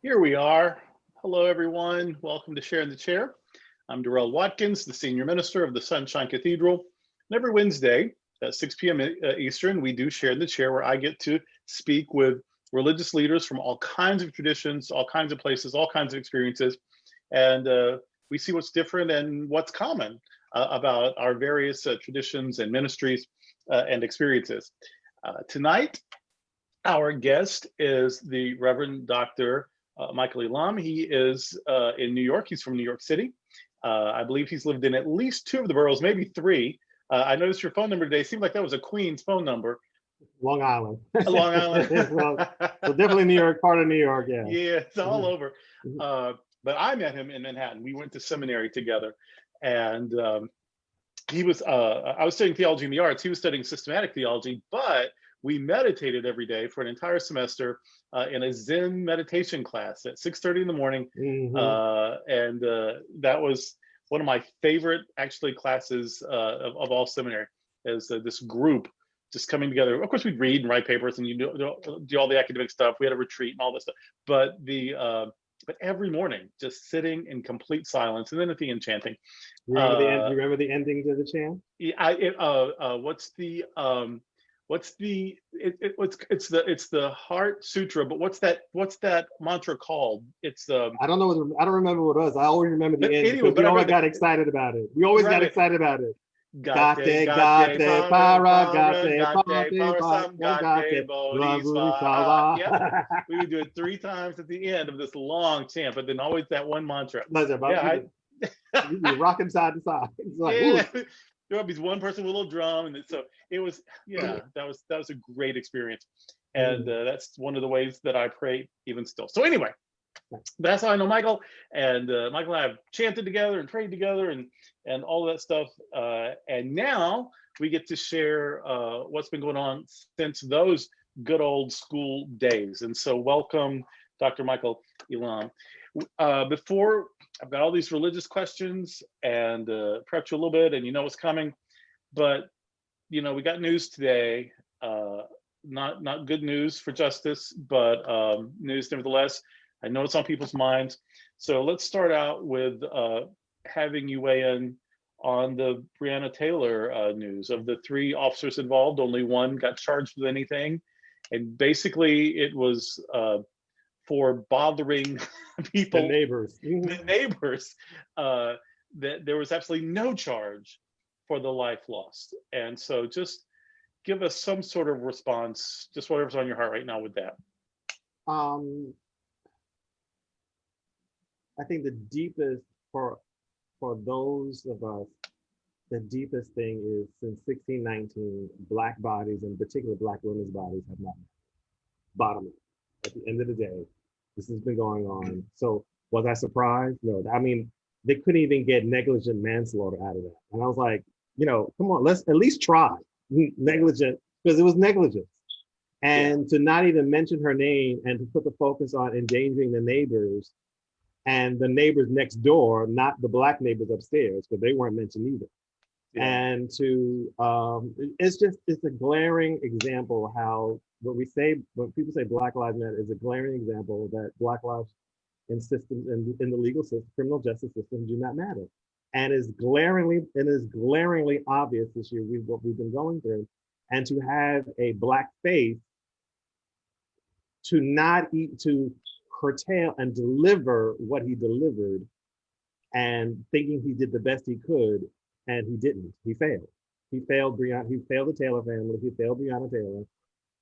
Here we are. Hello, everyone. Welcome to Share in the Chair. I'm Darrell Watkins, the Senior Minister of the Sunshine Cathedral. And every Wednesday at 6 p.m. Eastern, we do Share in the Chair, where I get to speak with religious leaders from all kinds of traditions, all kinds of places, all kinds of experiences. And we see what's different and what's common about our various traditions and ministries and experiences. Tonight, our guest is the Reverend Dr. Mikael Elam. He is in New York. He's from New York City. I believe he's lived in at least two of the boroughs, maybe three. I noticed your phone number today. Seemed like that was a Queens phone number. Long Island. Long Island. So definitely New York, part of New York, yeah. Yeah, it's all over. But I met him in Manhattan. We went to seminary together. And he was, I was studying theology and the arts. He was studying systematic theology, but we meditated every day for an entire semester in a Zen meditation class at 6:30 in the morning. And that was one of my favorite, actually, classes of all seminary, is this group just coming together. Of course, we'd read and write papers and you do all the academic stuff. We had a retreat and all this stuff. But but every morning, just sitting in complete silence, and then at the end chanting. You remember the ending to the chant? Yeah, it's the Heart Sutra, but what's that mantra called? It's I don't know. I don't remember what it was. I always remember the end. Anyway, we always got excited about it. We always got excited about it. Gate, para, yeah. We would do it 3 times at the end of this long chant, but then always that one mantra. Yeah, you're rocking side to side. It's like, yeah. There would be one person with a little drum, and so it was. Yeah, that was a great experience, and that's one of the ways that I pray even still. So anyway, that's how I know Michael, and Michael and I have chanted together and prayed together, and all of that stuff. And now we get to share what's been going on since those good old school days. And so, welcome, Dr. Mikael Elam. Before, I've got all these religious questions and prepped you a little bit, and you know what's coming. But we got news today. Not good news for justice, but news nevertheless. I know it's on people's minds. So let's start out with having you weigh in on the Breonna Taylor news. Of the 3 officers involved, only one got charged with anything. And basically it was for bothering people. The neighbors. The neighbors. That there was absolutely no charge for the life lost. And so just give us some sort of response, just whatever's on your heart right now with that. I think the deepest for those of us, the deepest thing is since 1619, Black bodies, in particular Black women's bodies, have not met. Bottom line. At the end of the day, this has been going on. So was I surprised? No. I mean, they couldn't even get negligent manslaughter out of that. And I was like, come on, let's at least try negligent, because it was negligence. And to not even mention her name and to put the focus on endangering the neighbors and the neighbors next door, not the Black neighbors upstairs, because they weren't mentioned either. And it's a glaring example of how when people say Black Lives Matter, is a glaring example that Black lives in systems in the legal system, criminal justice system, do not matter. And is glaringly obvious this year what we've been going through. And to have a Black faith to curtail and deliver what he delivered, and thinking he did the best he could, and he didn't. He failed. He failed the Taylor family. He failed Breonna Taylor.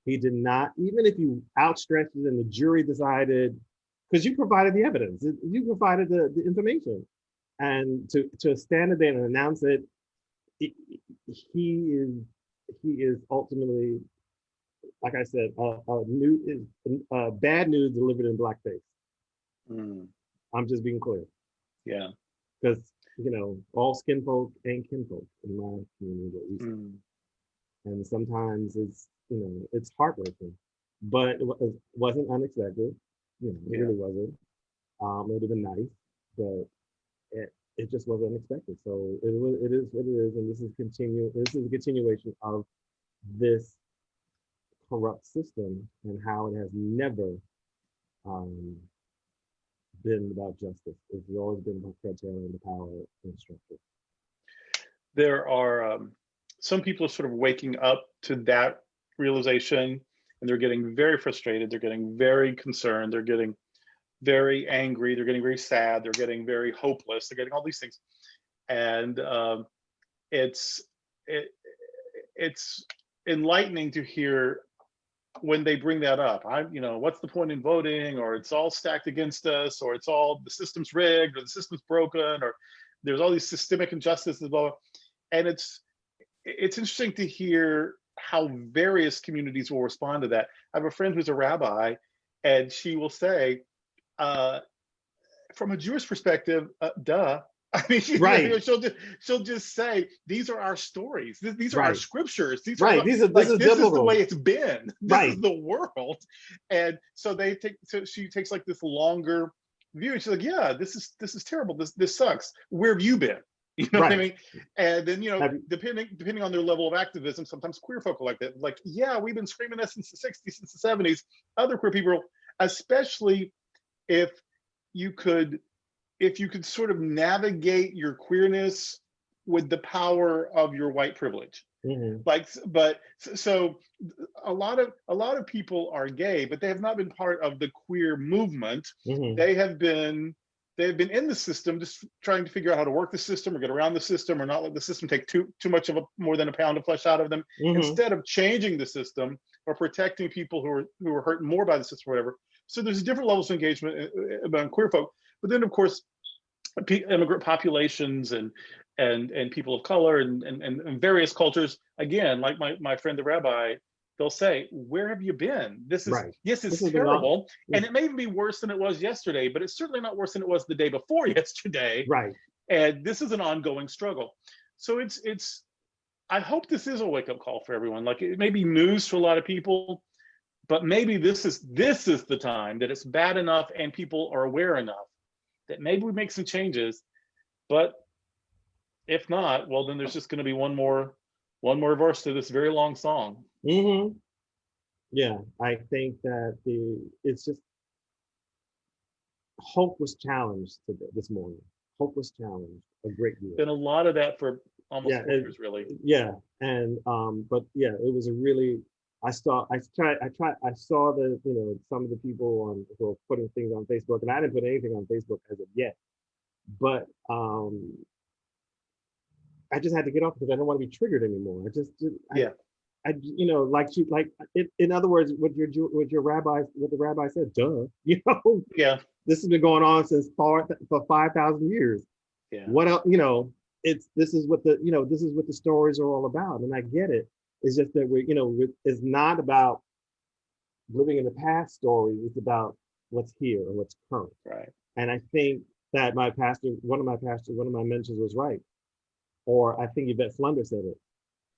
He did not, even if you outstretched it and the jury decided, because you provided the evidence, you provided the information, and to stand there and announce it, he is ultimately, like I said, bad news delivered in blackface. I'm just being clear. Yeah. Because, all skin folk ain't kinfolk in my community, at least. And sometimes it's heartbreaking, but it wasn't unexpected. It really wasn't. It would have been nice, but it just wasn't unexpected. So it is what it is, and this is a continuation of this corrupt system and how it has never been about justice. It's always been about curtailing the power and structure. There are some people are sort of waking up to that realization, and they're getting very frustrated. They're getting very concerned. They're getting very angry. They're getting very sad. They're getting very hopeless. They're getting all these things, and it's it, it's enlightening to hear when they bring that up. What's the point in voting? Or it's all stacked against us, or it's all the system's rigged, or the system's broken, or there's all these systemic injustices, blah, blah. And it's interesting to hear how various communities will respond to that. I have a friend who's a rabbi, and she will say, from a Jewish perspective, duh. I mean, Right. she'll just say, these are our stories. These are our Right. scriptures. These Right. are This is this is the biblical. way it's been. This Right. is the world. And so she takes like this longer view, and she's like, yeah, this is terrible. This sucks. Where have you been? You know what I Right. mean? And then, Have you- depending on their level of activism, sometimes queer folk are like that. Like, yeah, we've been screaming that since the 60s, since the 70s. Other queer people, especially if you could sort of navigate your queerness with the power of your white privilege. Mhm. Like, but so a lot of people are gay, but they have not been part of the queer movement. Mhm. They have been in the system, just trying to figure out how to work the system or get around the system, or not let the system take too much of more than a pound of flesh out of them. Mhm. Instead of changing the system or protecting people who are hurt more by the system or whatever. So there's different levels of engagement about queer folk. But then, of course, immigrant populations and people of color and various cultures, again, like my friend the rabbi, they'll say, where have you been? Right. Yes, This it's has been terrible, yeah. and it may even be worse than it was yesterday, but it's certainly not worse than it was the day before yesterday. Right. And this is an ongoing struggle. So it's I hope this is a wake-up call for everyone. Like, it may be news to a lot of people, but maybe this is the time that it's bad enough and people are aware enough that maybe we make some changes. But if not, well, then there's just going to be one more verse to this very long song. Mm-hmm. Yeah, I think that it's just hope was challenged today, this morning. Hope was challenged a great deal. Been a lot of that for almost 4 years, really. Yeah, and but yeah, it was a really. I saw the some of the people who were putting things on Facebook, and I didn't put anything on Facebook as of yet, but I just had to get off because I don't want to be triggered anymore. In other words, what the rabbi said, duh, Yeah. This has been going on for 5,000 years. Yeah. What else, this is what the stories are all about. And I get it. It's just that it's not about living in the past stories. It's about what's here and what's current. Right. And I think that one of my mentors was right. Or I think Yvette Flunder said it.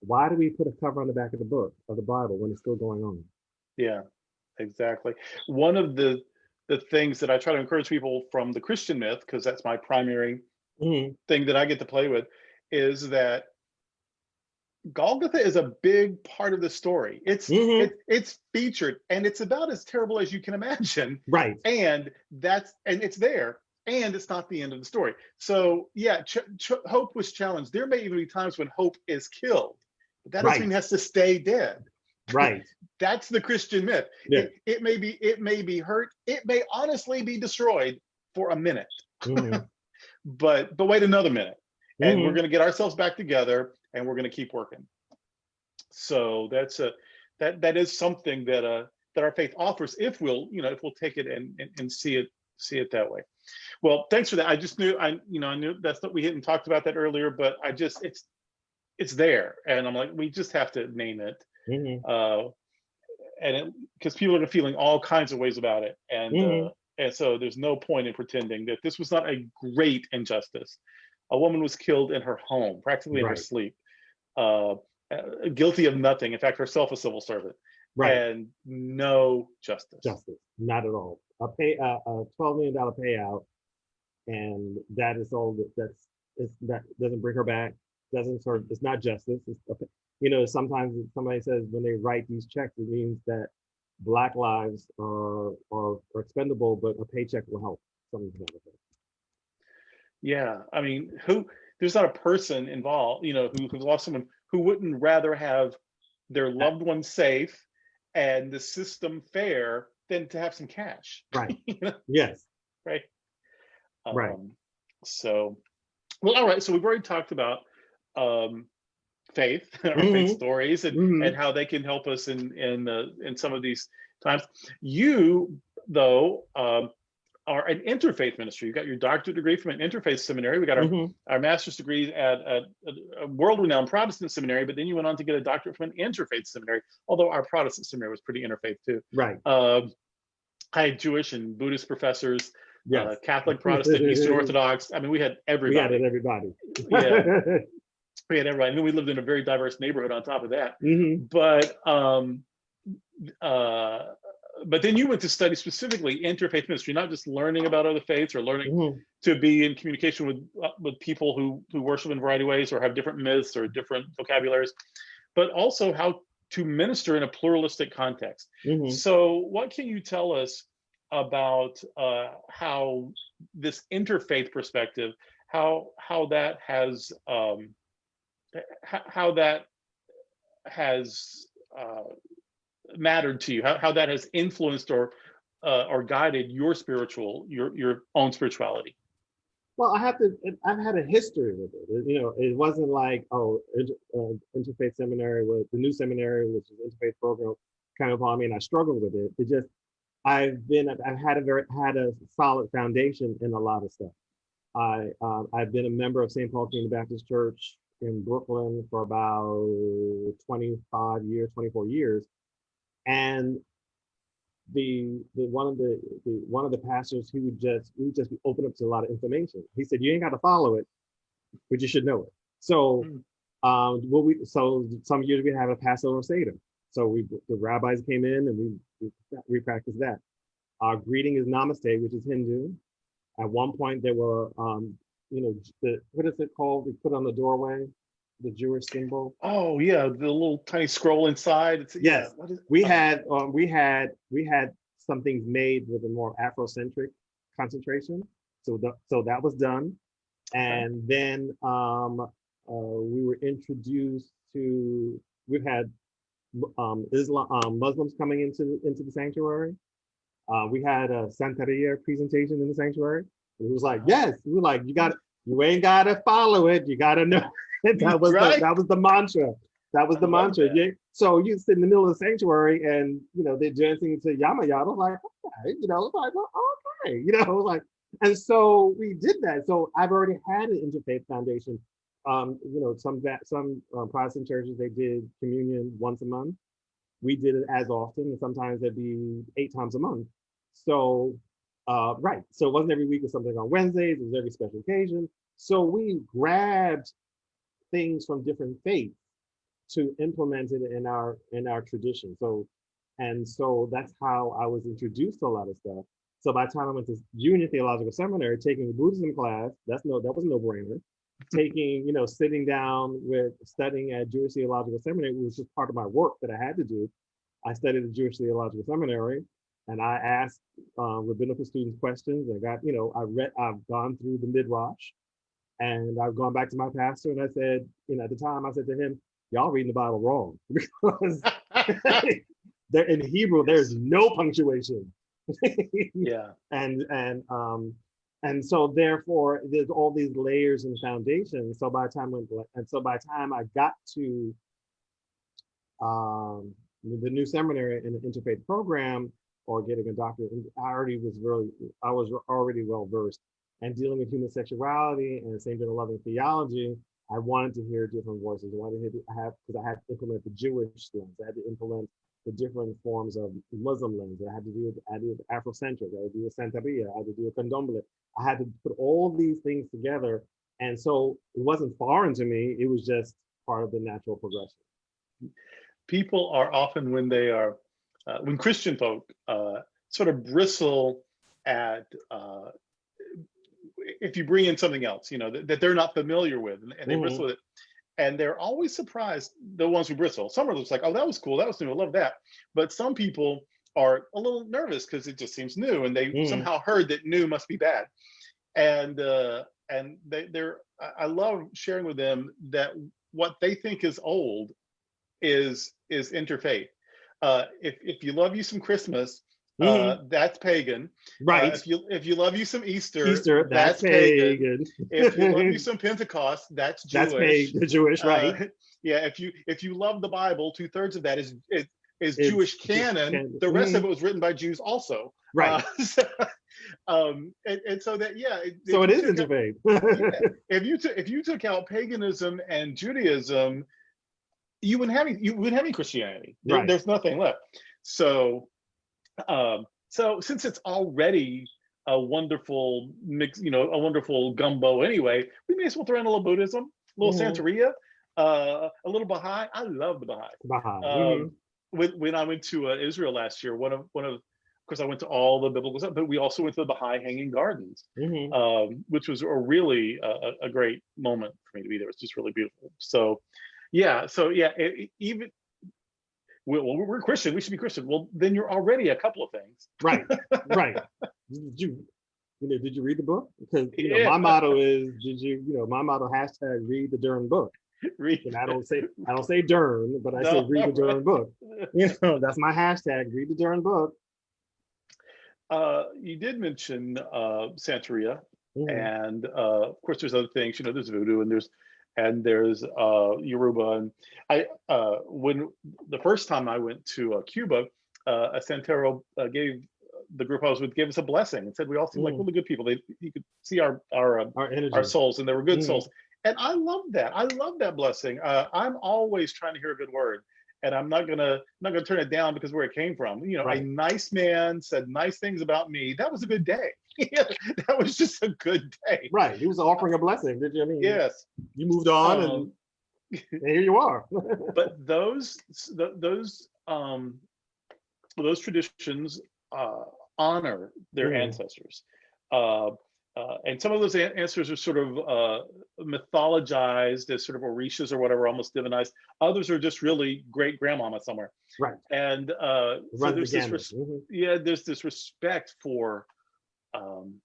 Why do we put a cover on the back of the Bible when it's still going on? Yeah, exactly. One of the things that I try to encourage people from the Christian myth, because that's my primary thing that I get to play with, is that Golgotha is a big part of the story. It's featured, and it's about as terrible as you can imagine. Right. And it's there, and it's not the end of the story. So yeah, hope was challenged. There may even be times when hope is killed, but that doesn't mean it has to stay dead. Right. That's the Christian myth. Yeah. It may be hurt. It may honestly be destroyed for a minute. But wait another minute, and we're going to get ourselves back together, and we're going to keep working. So that is something that our faith offers, if we'll take it and see it that way. Well, thanks for that. I just knew I knew that's what we hadn't talked about that earlier, but it's there, and I'm like, we just have to name it. And because people are feeling all kinds of ways about it, and so there's no point in pretending that this was not a great injustice. A woman was killed in her home, practically in her sleep, guilty of nothing. In fact, herself a civil servant, and no justice. Not at all. A $12 million payout, and that is all that doesn't bring her back. It's not justice. Sometimes somebody says when they write these checks, it means that Black lives are expendable, but a paycheck will help. something to that effect. Yeah, I mean, there's not a person involved, who's lost someone who wouldn't rather have their loved one safe and the system fair than to have some cash. Right. You know, Yes. right. Right. So, well, all right. So we've already talked about faith, our faith Hmm. stories, and Hmm. how they can help us in some of these times. You, though, are an interfaith ministry. You got your doctorate degree from an interfaith seminary. We got Hmm. our master's degree at a world-renowned Protestant seminary, but then you went on to get a doctorate from an interfaith seminary, although our Protestant seminary was pretty interfaith too. Right. I had Jewish and Buddhist professors, Yes. Catholic, Protestant, Eastern Orthodox. I mean, we had We had it, everybody. everybody. Yeah, we had everybody. And then we lived in a very diverse neighborhood on top of that. Hmm. But then you went to study specifically interfaith ministry, not just learning about other faiths or learning Hmm. to be in communication with people who worship in a variety of ways or have different myths or different vocabularies, but also how to minister in a pluralistic context. Hmm. So, what can you tell us about how this interfaith perspective, how that has mattered to you, how that has influenced or guided your own spirituality? Well, I've had a history with it. It wasn't like, interfaith seminary was the new seminary, which is interfaith program, kind of on me, and I struggled with it. It just, I've had a solid foundation in a lot of stuff. I've been a member of St. Paul Community Baptist Church in Brooklyn for about 25 years, 24 years. And one of the pastors, he would just be open up to a lot of information. He said, you ain't got to follow it, but you should know it. So some years we have a Passover Seder. So the rabbis came in and we practiced that. Our greeting is Namaste, which is Hindu. At one point there were what is it called? We put on the doorway, the Jewish symbol. Oh yeah, the little tiny scroll inside. Yes, what is, we had some things made with a more Afrocentric concentration. So that was done, and then we were introduced to. We've had Muslims coming into the sanctuary. We had a Santeria presentation in the sanctuary. And it was like, yes, we were like, you ain't gotta follow it, you gotta know. that was the mantra. That was the mantra. Yeah. So you sit in the middle of the sanctuary and they're dancing to Yama Yama, like, okay, like, well, okay, like, and so we did that. So I've already had an interfaith foundation. Some Protestant churches, they did communion once a month. We did it as often, and sometimes it'd be 8 times a month. So right. So it wasn't every week, it was something on Wednesdays, it was every special occasion. So we grabbed things from different faiths to implement it in our tradition. So that's how I was introduced to a lot of stuff. So by the time I went to Union Theological Seminary, taking a Buddhism class, that was a no-brainer. Taking, sitting down with studying at Jewish Theological Seminary, which was just part of my work that I had to do. I studied at Jewish Theological Seminary, and I asked rabbinical students questions. I got, I've gone through the Midrash, and I've gone back to my pastor, and I said, at the time, I said to him, y'all reading the Bible wrong, because in Hebrew, there's no punctuation. Yeah. And so therefore there's all these layers and foundations. So by the time I got to the new seminary in the interfaith program, or getting a doctorate, I was already well versed, and dealing with human sexuality and same-gender loving theology. I wanted to hear different voices. Because I had to implement the Jewish lens. I had to implement the different forms of Muslim lens. I had to do Afrocentric. I had to do a Santeria. I had to do a Candomblé. I had to put all these things together. And so it wasn't foreign to me. It was just part of the natural progression. People are often, when Christian folk sort of bristle at if you bring in something else, that they're not familiar with, and they bristle with it. And they're always surprised, the ones who bristle. Some are just like, oh, that was cool, that was new, I love that. But some people are a little nervous because it just seems new, and they Mm. somehow heard that new must be bad. And they're I love sharing with them that what they think is old is interfaith. If you love you some Christmas, Mhm. that's pagan. Right. If you love you some Easter, Easter, that's that's pagan. pagan. If you love you some Pentecost, that's That's Jewish. pagan, Jewish, Uh, right? yeah, if you love the Bible, 2/3 of that is It's Jewish canon. The rest of mhm. it was written by Jews also. Right. So, and so that yeah, So if it you is took out, interfaith. yeah, if you took out paganism and Judaism, you wouldn't have any Christianity. Right. There's nothing left. So so since it's already a wonderful mix, a wonderful gumbo anyway, we may as well throw in a little Buddhism, a little Mhm. Santeria, a little Baha'i. I love the Baha'i. Baha'i. Um, when I went to Israel last year, of course I went to all the biblical stuff, but we also went to the Baha'i Hanging Gardens, Mhm. which was a really a great moment for me to be there. It's just really beautiful. So even we're Christian, we should be Christian. Well, then you're already a couple of things. Right. Right. Did did you read the book? Because Yeah, my motto is, my motto hashtag read the Dern book. read. And I don't say Dern, but I say No, read the right. Dern book. That's my hashtag, read the Dern book. You did mention Santeria, Mhm. and of course there's other things. There's voodoo, and there's Yoruba. And I when the first time I went to Cuba, a Santero gave the group I was with gave us a blessing and said we all seemed like Mhm. really good people. You could see Our our energy. souls, and they were good Mhm. souls. And I love that. I love that blessing. I'm always trying to hear a good word, and I'm not gonna turn it down because where it came from. A Right. nice man said nice things about me. That was a good day. That was just a good day. Right. He was offering a blessing. Did you? I mean, Yes. you moved on and Um, here you are. but those traditions uh, honor their Mhm. ancestors. Uh, and some of those ancestors are sort of mythologized as sort of orishas or whatever, almost divinized. Others are just really great grandmama somewhere. Right. And so Runs the gamut. Mhm. there's this respect um,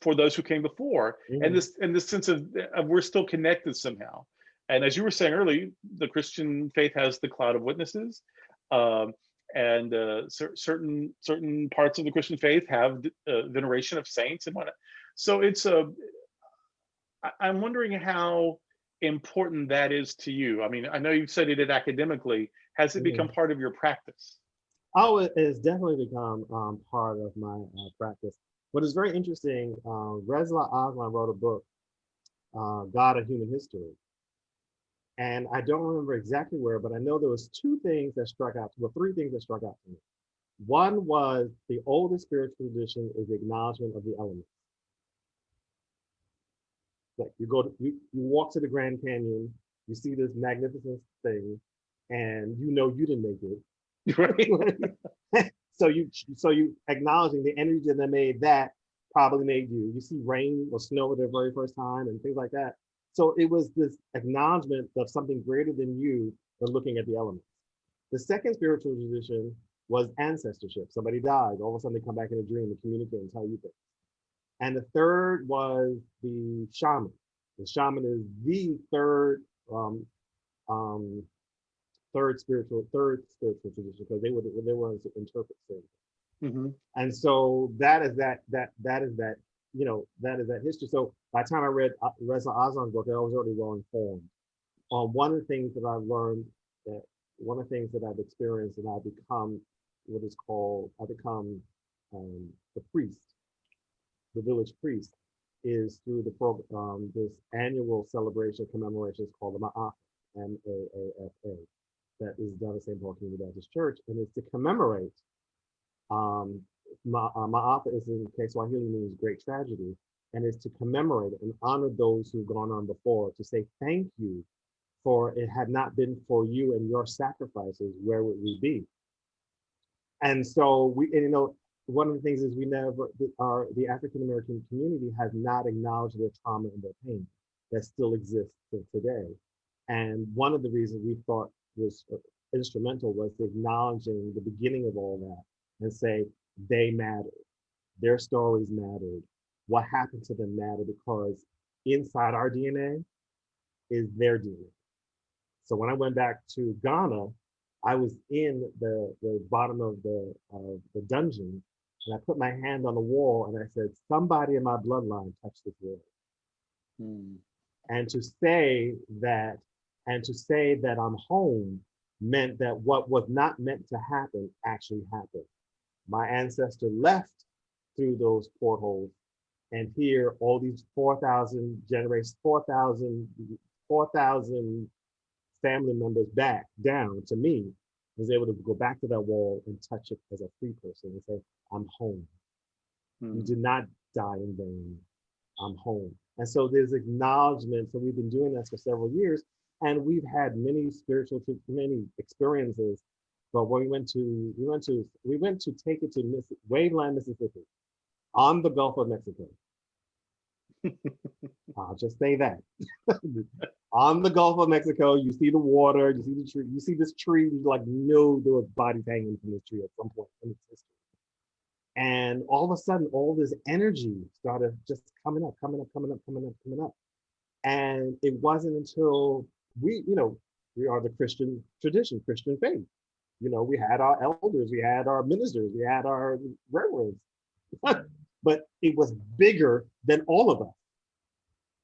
for those who came before, and Mhm. this sense of we're still connected somehow. And as you were saying earlier, the Christian faith has the cloud of witnesses, um, and certain parts of the Christian faith have veneration of saints and whatnot. So I'm wondering how important that is to you. I mean, I know you've studied it academically. Has it become Mhm. part of your practice? Oh, it's definitely become part of my practice. What is very interesting, Reza Aslan wrote a book, God of Human History. And I don't remember exactly where, but I know there was three things that struck out to me. One was the oldest spiritual tradition is the acknowledgement of the elements. Like you walk to the Grand Canyon, you see this magnificent thing, and you didn't make Right. it. So you acknowledging the energy that made that probably made you. You see rain or snow for the very first time and things like that. So it was this acknowledgement of something greater than you when looking at the elements. The second spiritual tradition was ancestorship. Somebody dies, all of a sudden they come back in a dream and communicate and tell you things. And the third was the shaman. The shaman is the um, um, third spiritual tradition because they were to interpret things. Hmm. And so that is that history. So by the time I read Reza Aslan's book, I was already well informed. One of the things that I've learned that one of the things that I've experienced and I've become the priest, the village priest, is through the program, this annual celebration commemoration is called the Ma'afa, Maafa, that is done at St. Paul Community Baptist Church, and it's to commemorate. Um, Ma'afa is in Kiswahili means great tragedy, and is to commemorate and honor those who've gone on before, to say thank you, for it had not been for you and your sacrifices, where would we be? And so one of the things is the African American community has not acknowledged their trauma and their pain that still exists today. And one of the reasons we thought was instrumental was acknowledging the beginning of all that and say they matter. Their stories mattered. What happened to them mattered because inside our DNA is their DNA. So when I went back to Ghana, I was in the bottom of the dungeon, and I put my hand on the wall and I said, somebody in my bloodline touched this wall. Mm. And to say that, I'm home meant that what was not meant to happen actually happened. My ancestor left through those portholes, and here all these 4,000 generations, 4,000 family members back down to me, was able to go back to that wall and touch it as a free person and say, I'm home. You did not die in vain. I'm home. And so there's acknowledgement. So we've been doing this for several years, and we've had many experiences. But when we went to take it to Waveland, Mississippi, on the Gulf of Mexico. I'll just say that. On the Gulf of Mexico, you see the water, you see the tree, you see this tree, you like know there were bodies hanging from this tree at some point in its history. And all of a sudden, all this energy started just coming up. And it wasn't until we are the Christian tradition, Christian faith. We had our elders, we had our ministers, we had our reverends, but it was bigger than all of us.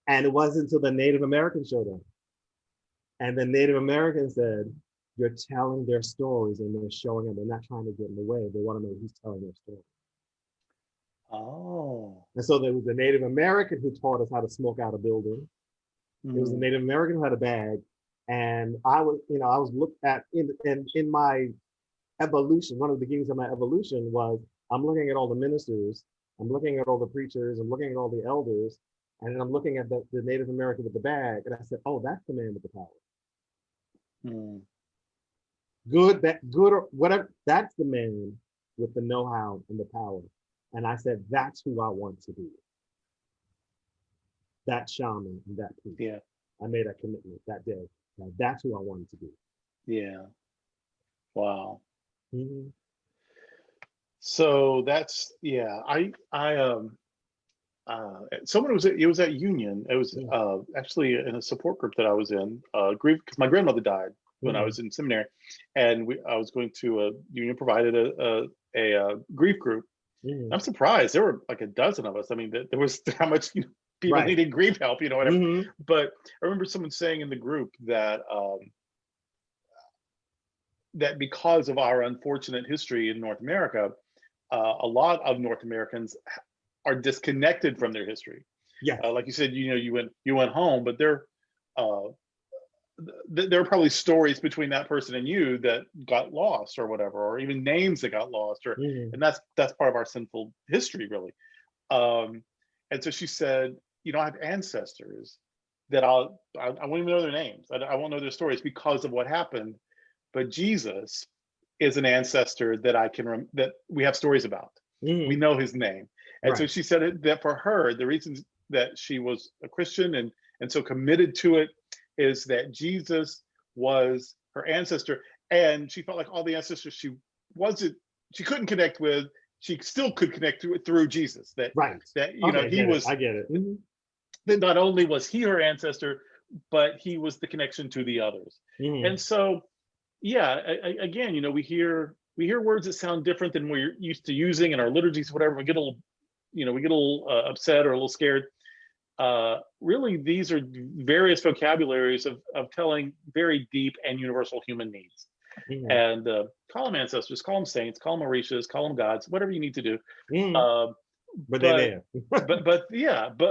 And it wasn't until the Native Americans showed up. And the Native Americans said, you're telling their stories and they're showing up. They're not trying to get in the way. They want to know who's telling their story. Oh. And so there was the Native American who taught us how to smoke out a building. It was the Native American who had a bag. And I was looked at in my evolution. One of the beginnings of my evolution was I'm looking at all the ministers, I'm looking at all the preachers, I'm looking at all the elders, and then I'm looking at the Native American with the bag, and I said, oh, that's the man with the power. Good or whatever, that's the man with the know-how and the power. And I said, that's who I want to be. That shaman and that priest. Yeah. I made a commitment that day. Now, that's who I wanted to be. Yeah. Wow. Mm-hmm. So that's, yeah, someone it was at Union. It was actually in a support group that I was in, grief, because my grandmother died when I was in seminary, and I was going to Union provided a grief group. I'm surprised there were like a dozen of us. I mean, there was how much people needed grief help, whatever. But I remember someone saying in the group that that because of our unfortunate history in North America, a lot of North Americans are disconnected from their history. Yeah, like you said, you went home, but there are probably stories between that person and you that got lost or whatever, or even names that got lost, or and that's part of our sinful history, really. And so she said, I have ancestors that I won't even know their names. I won't know their stories because of what happened. But Jesus is an ancestor that that we have stories about. We know his name. And so she said that for her, the reasons that she was a Christian and so committed to it is that Jesus was her ancestor. And she felt like all the ancestors she couldn't connect with, she still could connect to it through Jesus. That he was. I get it. That not only was he her ancestor, but he was the connection to the others. And so, yeah, again, we hear words that sound different than we're used to using in our liturgies, whatever. We get a little, upset or a little scared. Really, these are various vocabularies of telling very deep and universal human needs. And call them ancestors, call them saints, call them Orishas, call them gods, whatever you need to do. But they're there. but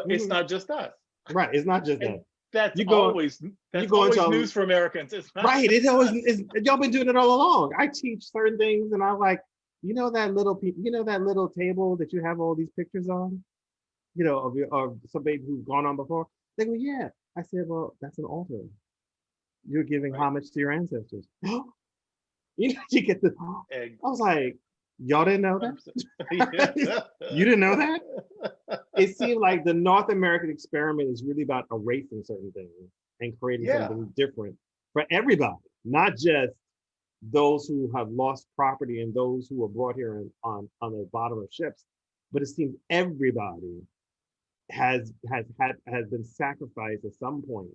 it's not just us. Right, it's not just that. That's always news for Americans. It's not right. It's always y'all been doing it all along. I teach certain things, and I'm like, that little table that you have all these pictures on, of somebody who's gone on before. They go, yeah. I said, well, that's an altar. You're giving homage to your ancestors. You get the. I was like, y'all didn't know that? You didn't know that? It seemed like the North American experiment is really about erasing certain things and creating something different for everybody, not just those who have lost property and those who were brought here on the bottom of ships. But it seems everybody has been sacrificed at some point,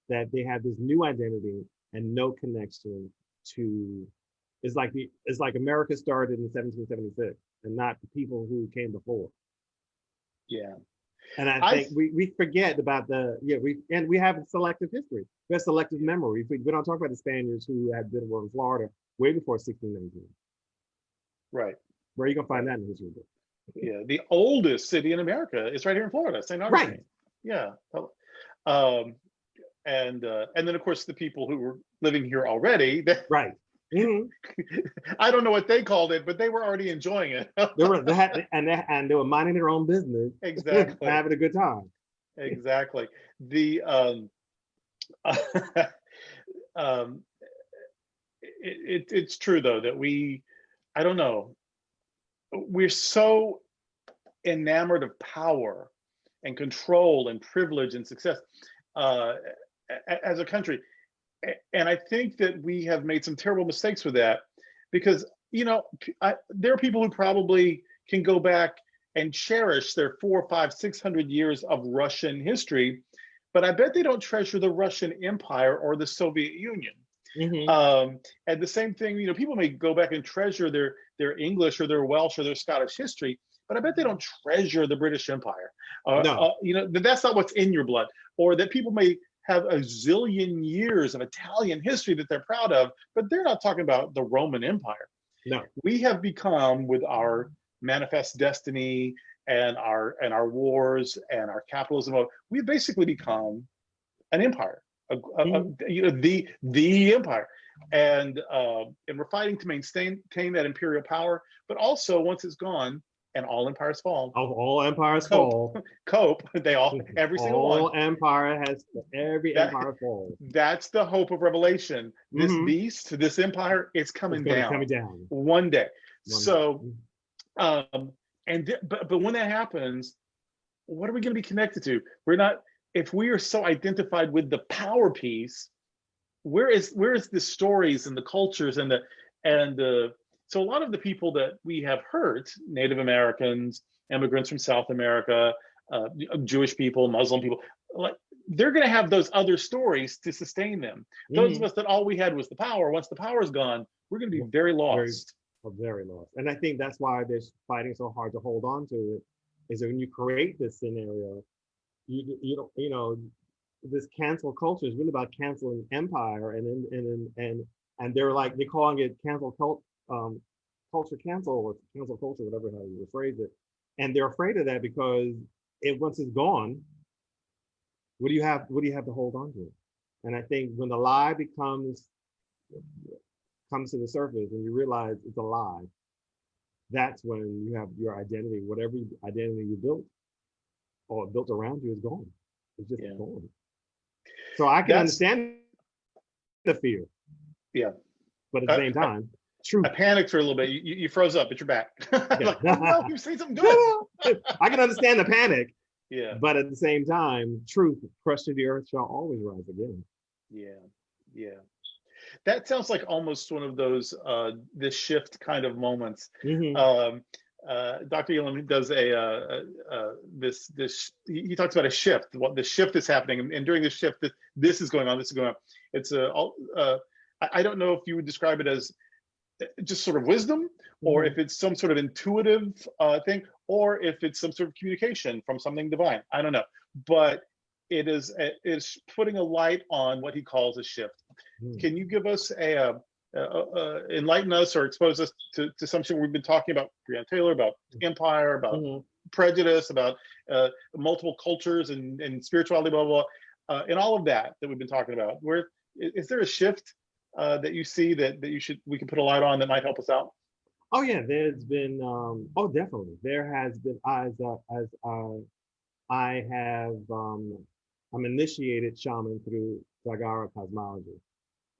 that they have this new identity and no connection to. It's like America started in 1776 and not the people who came before. Yeah. And I think we forget about we have selective history. We have selective memory. We don't talk about the Spaniards who had been in Florida way before 1619. Right. Where are you gonna find that in the history book? Yeah, the oldest city in America is right here in Florida, St. Augustine. Right. Yeah. And then of course the people who were living here already. Right. Mm-hmm. I don't know what they called it, but they were already enjoying it. they were minding their own business. Exactly. Having a good time. Exactly. The it's true though that I don't know, we're so enamored of power and control and privilege and success as a country. And I think that we have made some terrible mistakes with that, because, there are people who probably can go back and cherish their 400, 500, 600 years of Russian history, but I bet they don't treasure the Russian Empire or the Soviet Union. Mm-hmm. And the same thing, people may go back and treasure their English or their Welsh or their Scottish history, but I bet they don't treasure the British Empire. No. That's not what's in your blood. Or that people may have a zillion years of Italian history that they're proud of, but they're not talking about the Roman Empire. No. We have become, with our manifest destiny and our wars and our capitalism, we've basically become an empire, the empire, and we're fighting to maintain that imperial power. But also, once it's gone, and all empires fall. All empires fall. Every single one. All empire empire falls. That's the hope of Revelation. This beast, this empire, it's coming down one day. But when that happens, what are we going to be connected to? We're not. If we are so identified with the power piece, where is the stories and the cultures and the so a lot of the people that we have hurt, Native Americans, immigrants from South America, Jewish people, Muslim people, they're going to have those other stories to sustain them. Those of us that all we had was the power, once the power is gone, we're going to be very lost. Very lost. And I think that's why they're fighting so hard to hold on to it, is that when you create this scenario, this cancel culture is really about canceling empire, and they're calling it cancel culture cancel, or cancel culture, whatever how you phrase it. And they're afraid of that because once it's gone, what do you have to hold on to? And I think when the lie comes to the surface and you realize it's a lie, that's when you have your identity, whatever identity you built or built around you is gone. It's just gone. So I can understand the fear. Yeah. But at the same time, truth. I panicked for a little bit. You froze up, but you're back. No, you've seen something good. I can understand the panic. Yeah. But at the same time, truth, crushed to the earth, shall always rise again. Yeah. That sounds like almost one of those this shift kind of moments. Dr. Elam does he talks about a shift. What the shift is happening, and during this shift, this is going on. This is going on. It's I don't know if you would describe it as just sort of wisdom, or if it's some sort of intuitive thing, or if it's some sort of communication from something divine. I don't know, but it is putting a light on what he calls a shift. Can you give us enlighten us or expose us to something we've been talking about, Breonna Taylor, about empire, about prejudice, about multiple cultures and spirituality, blah, blah, blah, and all of that we've been talking about? Where is there a shift that you see that we can put a light on that might help us out? Oh yeah, there's been definitely there has been, as I have I'm initiated shaman through Sagara cosmology,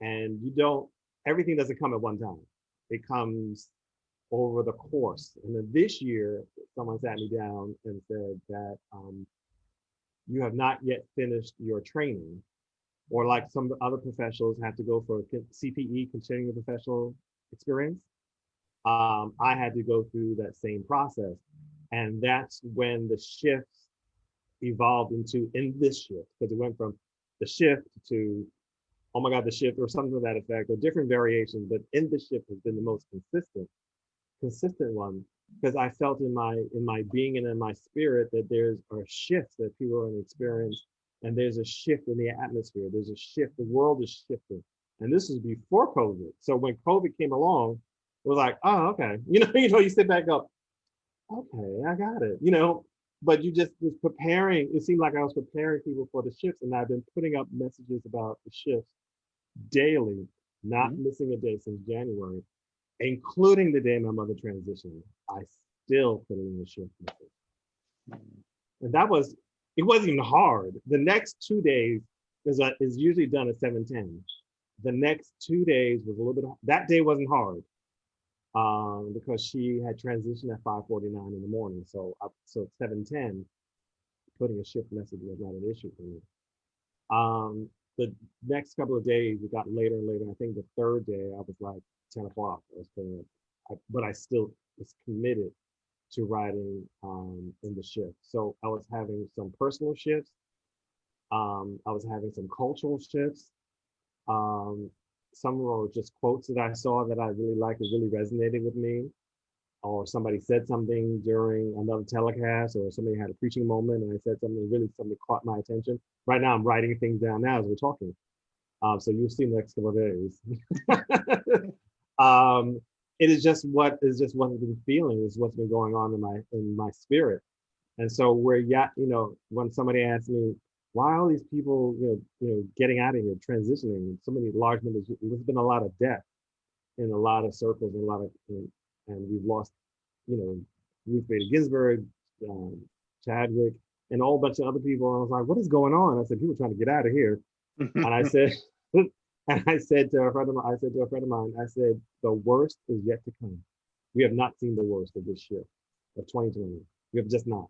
and everything doesn't come at one time. It comes over the course. And then this year, someone sat me down and said that you have not yet finished your training or like some other professionals have to go for CPE, continuing professional experience. I had to go through that same process. And that's when the shifts evolved into in this shift, because it went from the shift to, oh my God, the shift, or something to that effect, or different variations. But in the shift has been the most consistent one, because I felt in my being and in my spirit that there's a shift that people are going to experience, and there's a shift in the atmosphere. There's a shift. The world is shifting, and this is before COVID. So when COVID came along, it was like, oh, okay, you sit back up, okay, I got it, But you just was preparing. It seemed like I was preparing people for the shifts, and I've been putting up messages about the shifts daily, not missing a day since January, including the day my mother transitioned. I still put it in the shift message. And it wasn't even hard. The next 2 days is usually done at 7:10. The next 2 days was a little bit, that day wasn't hard because she had transitioned at 5:49 in the morning. So 7:10, putting a shift message was not an issue for me. The next couple of days, it got later and later. I think the third day, I was like 10 o'clock. But I still was committed to writing in the shift. So I was having some personal shifts. I was having some cultural shifts. Some were just quotes that I saw that I really liked, that really resonated with me. Or somebody said something during another telecast, or somebody had a preaching moment and I said something caught my attention. Right now, I'm writing things down now as we're talking. So you'll see in the next couple of days. It is just what I've been feeling, is what's been going on in my spirit. And so when somebody asks me, why are all these people, getting out of here, transitioning, so many large numbers, there's been a lot of death in a lot of circles, and we've lost, Ruth Bader Ginsburg, Chadwick, and a whole bunch of other people. And I was like, what is going on? I said, people trying to get out of here. And I said, I said to a friend of mine, I said, the worst is yet to come. We have not seen the worst of this shift of 2020. We have just not.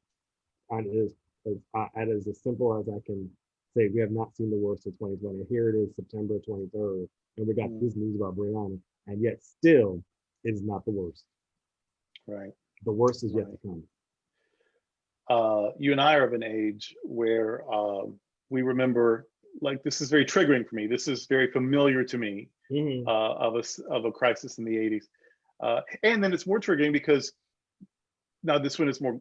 And it is as simple as I can say, we have not seen the worst of 2020. Here it is, September 23rd, and we got this news about Brianna, and yet still, it is not the worst. Right. The worst is yet to come. You and I are of an age where we remember, like, this is very triggering for me. This is very familiar to me, of a crisis in the 80s. And then it's more triggering because now this one is more,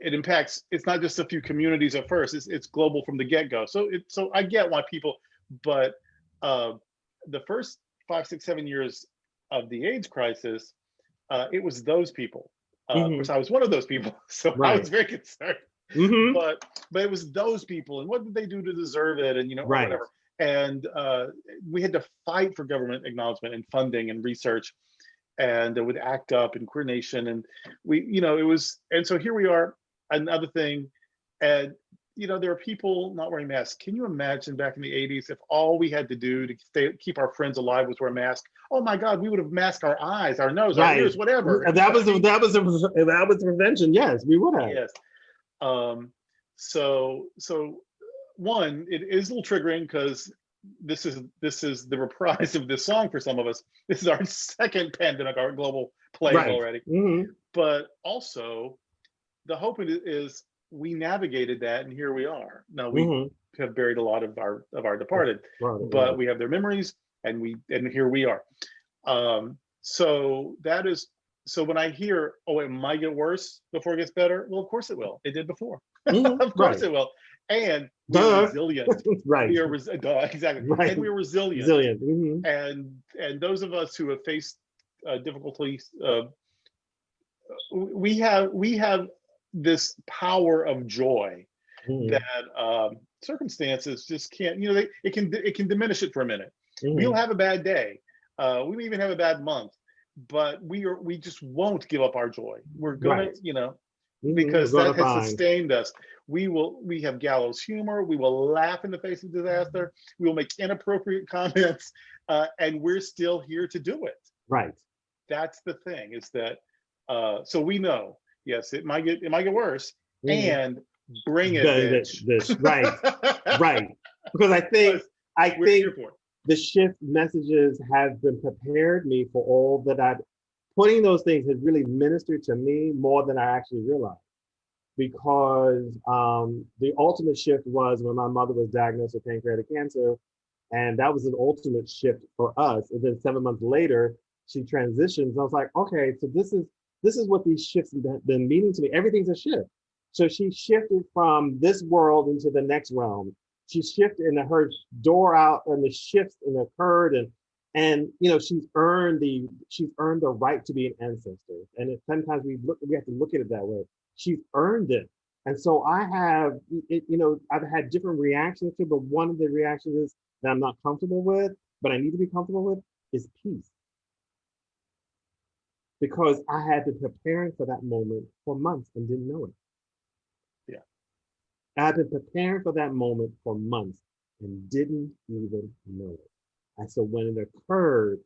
it impacts, it's not just a few communities at first, it's global from the get-go. So I get why people, but the first 5, 6, 7 years of the AIDS crisis, it was those people. Of course, I was one of those people, so I was very concerned. But it was those people, and what did they do to deserve it, and whatever. And we had to fight for government acknowledgement and funding and research, and with ACT UP and Queer Nation, and it was. And so here we are, another thing, and there are people not wearing masks. Can you imagine back in the 80s if all we had to do to keep our friends alive was wear a mask? Oh my God, we would have masked our eyes, our nose, our ears, whatever. And that was prevention. Yes, we would have. Yes. So one, it is a little triggering because this is the reprise of this song for some of us. This is our second pandemic, our global plague already. But also, the hope is we navigated that, and here we are. Now we have buried a lot of our departed, but we have their memories, and here we are. So that is. So when I hear, oh, it might get worse before it gets better, well, of course it will. It did before. Of course it will. And we're resilient. Right. We are exactly. Right. And we're resilient. And those of us who have faced difficulties, we have this power of joy that circumstances just can't. It can diminish it for a minute. We'll have a bad day. We may even have a bad month. But we just won't give up our joy. We're gonna, because that has sustained us. We have gallows humor. We will laugh in the face of disaster. We will make inappropriate comments, and we're still here to do it. Right. That's the thing. Is that so we know? Yes, it might get worse, and bring it, bitch. Right. Right. Because I think We're here for it. the shift messages have been prepared me for all that I've putting those things has really ministered to me more than I actually realized. Because the ultimate shift was when my mother was diagnosed with pancreatic cancer, and that was an ultimate shift for us. And then 7 months later, she transitions. I was like, okay, so this is what these shifts have been meaning to me. Everything's a shift. So she shifted from this world into the next realm. She shifted and her door out and the shifts and occurred and you know she's earned the right to be an ancestor. And sometimes we have to look at it that way. She's earned it. And so I have it, you know, I've had different reactions to, but one of the reactions is that I'm not comfortable with, but I need to be comfortable with is peace. Because I had been preparing for that moment for months and didn't know it. Yeah. I had been preparing for that moment for months and didn't even know it. And so when it occurred,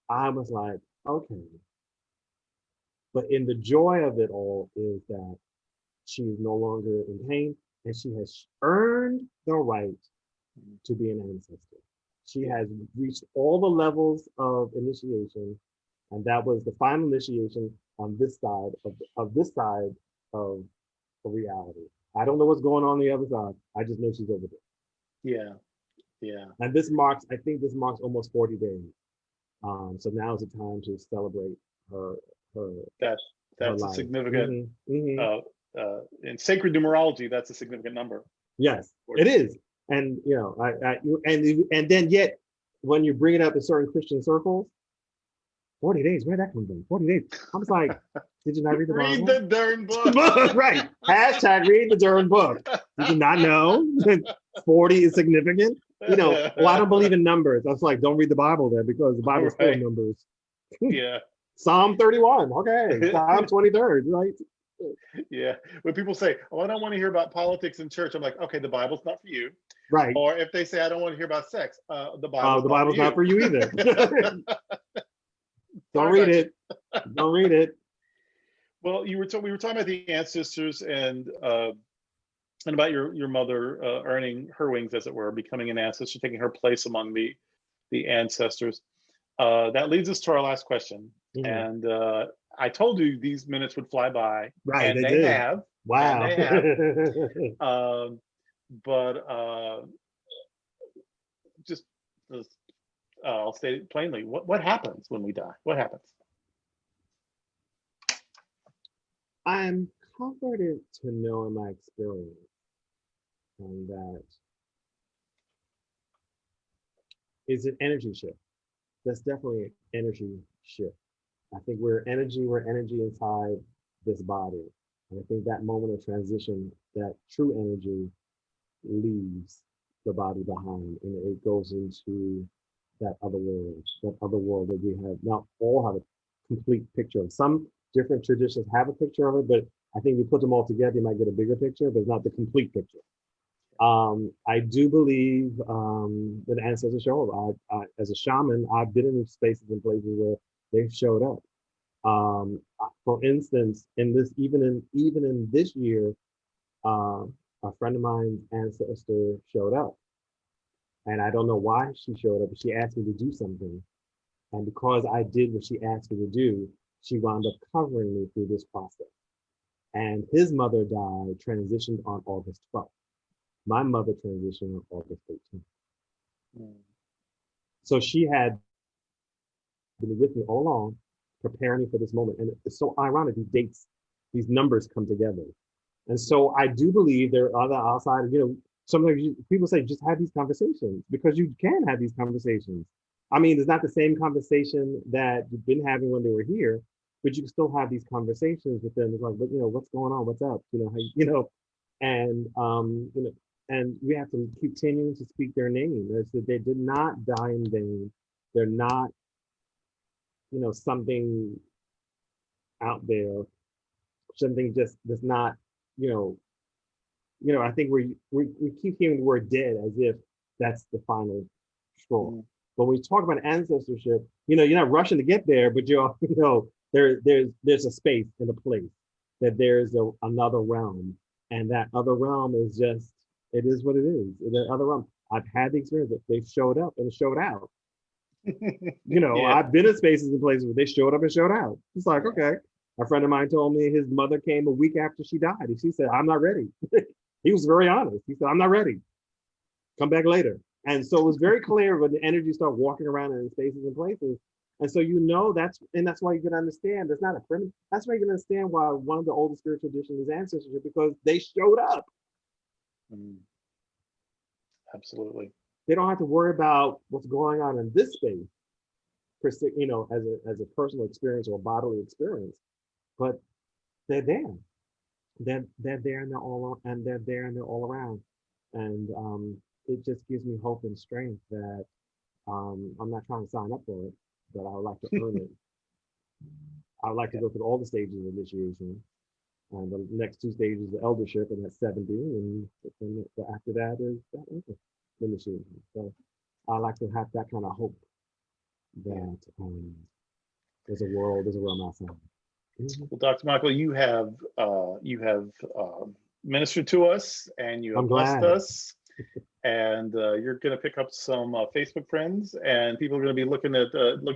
I was like, okay. But in the joy of it all is that she is no longer in pain and she has earned the right to be an ancestor. She has reached all the levels of initiation, and that was the final initiation on this side of reality. I don't know what's going on the other side. I just know she's over there. Yeah, yeah. And I think this marks almost 40 days. So now is the time to celebrate her. That's her a life. significant. In sacred numerology, that's a significant number. Yes, it is. And you know, and then yet, when you bring it up in certain Christian circles, 40 days, where'd that come from? 40 days. I was like, did you not read the Bible? Read the darn book. Right. Hashtag read the darn book. Did you not know 40 is significant? You know, well, I don't believe in numbers. I was like, don't read the Bible then because the Bible's full of numbers. Yeah. Psalm 31. Okay. Psalm 23rd, right? Yeah. When people say, oh, I don't want to hear about politics in church, I'm like, okay, the Bible's not for you. Right. Or if they say, I don't want to hear about sex, the Bible's not for you either. Don't read it. Don't read it. Well, we were talking about the ancestors and about your mother earning her wings, as it were, becoming an ancestor, taking her place among the ancestors. That leads us to our last question. Mm-hmm. And I told you these minutes would fly by, right? And they did. have. Wow. And they have. But just I'll state it plainly. What happens when we die? What happens? I'm comforted to know in my experience that it's an energy shift. That's definitely an energy shift. I think we're energy inside this body. And I think that moment of transition, that true energy leaves the body behind and it goes into that other world that we have not all have a complete picture of. Some different traditions have a picture of it, but I think we put them all together, you might get a bigger picture, but it's not the complete picture. I do believe that ancestors show up. As a shaman, I've been in spaces and places where they've showed up. For instance, even in this year, a friend of mine's ancestor showed up. And I don't know why she showed up, but she asked me to do something. And because I did what she asked me to do, she wound up covering me through this process. And his mother transitioned on August 12th. My mother transitioned on August 13th. Mm. So she had been with me all along, preparing me for this moment. And it's so ironic, these numbers come together. And so I do believe there are other outside, sometimes people say, just have these conversations, because you can have these conversations. I mean, it's not the same conversation that you've been having when they were here, but you can still have these conversations with them. It's like, but what's going on? What's up? And we have to continue to speak their name. They did not die in vain. They're not, something out there, something just does not, I think we keep hearing the word dead as if that's the final straw. Mm. But when we talk about ancestorship, you're not rushing to get there, but there's a space and a place, that there's another realm, and that other realm is just, it is what it is. The other realm. I've had the experience that they showed up and showed out. You know, Yeah. I've been in spaces and places where they showed up and showed out. It's like, okay. A friend of mine told me his mother came a week after she died, and she said, "I'm not ready." He was very honest. He said, "I'm not ready. Come back later." And so it was very clear when the energy started walking around in spaces and places. And so that's why you can understand. It's not a primitive. That's why you can understand why one of the oldest spiritual traditions is ancestry, because they showed up. Mm. Absolutely. They don't have to worry about what's going on in this space, you know, as a personal experience or bodily experience, but they're there. They're there and they're there and they're all around. And it just gives me hope and strength that I'm not trying to sign up for it, but I would like to earn it. I would like to go through all the stages of initiation. And the next two stages is eldership, and that's 70. And then after that is that initiation. So I like to have that kind of hope that there's a world outside. Mm-hmm. Well, Dr. Michael, you have ministered to us, and you have blessed us, and you're going to pick up some Facebook friends, and people are going to be looking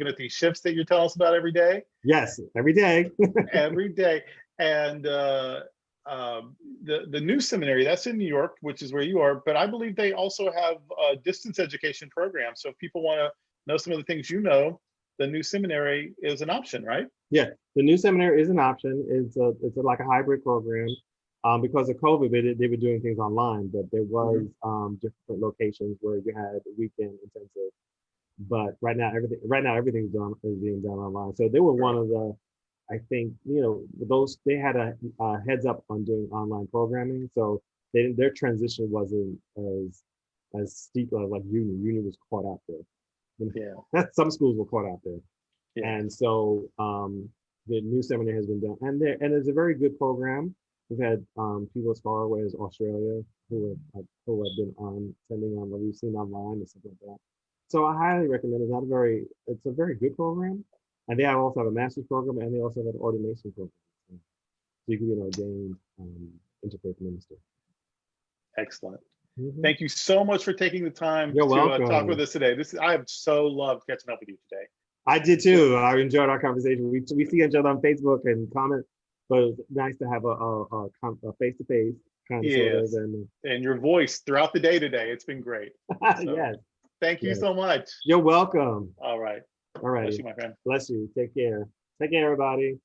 at these shifts that you tell us about every day. Yes, every day. Every day. And the new seminary, that's in New York, which is where you are, but I believe they also have a distance education program. So if people want to know some of the things you know, the new seminary is an option, right? Yeah, the new seminary is an option. It's like a hybrid program. Because of COVID, they were doing things online, but there was different locations where you had weekend intensive. But right now everything is being done online. So they were one of the, I think, you know, they had a heads up on doing online programming. So their transition wasn't as steep like uni. Uni was caught out there. Yeah. Some schools were caught out there. Yeah. And so the new seminary has been done, and it's a very good program. We've had people as far away as Australia who have been sending on what we've seen online and stuff like that. So I highly recommend it. It's a very good program, and they also have a master's program, and they also have an ordination program. So you can be an ordained interfaith minister. Excellent. Mm-hmm. Thank you so much for taking the time to talk with us today. I have so loved catching up with you today. I did too. I enjoyed our conversation. We see each other on Facebook and comment, but it's nice to have a face-to-face kind of sort of. And your voice throughout the day today. It's been great. So, yes. Thank you so much. You're welcome. All right. All right. Bless you, my friend. Bless you. Take care. Take care, everybody.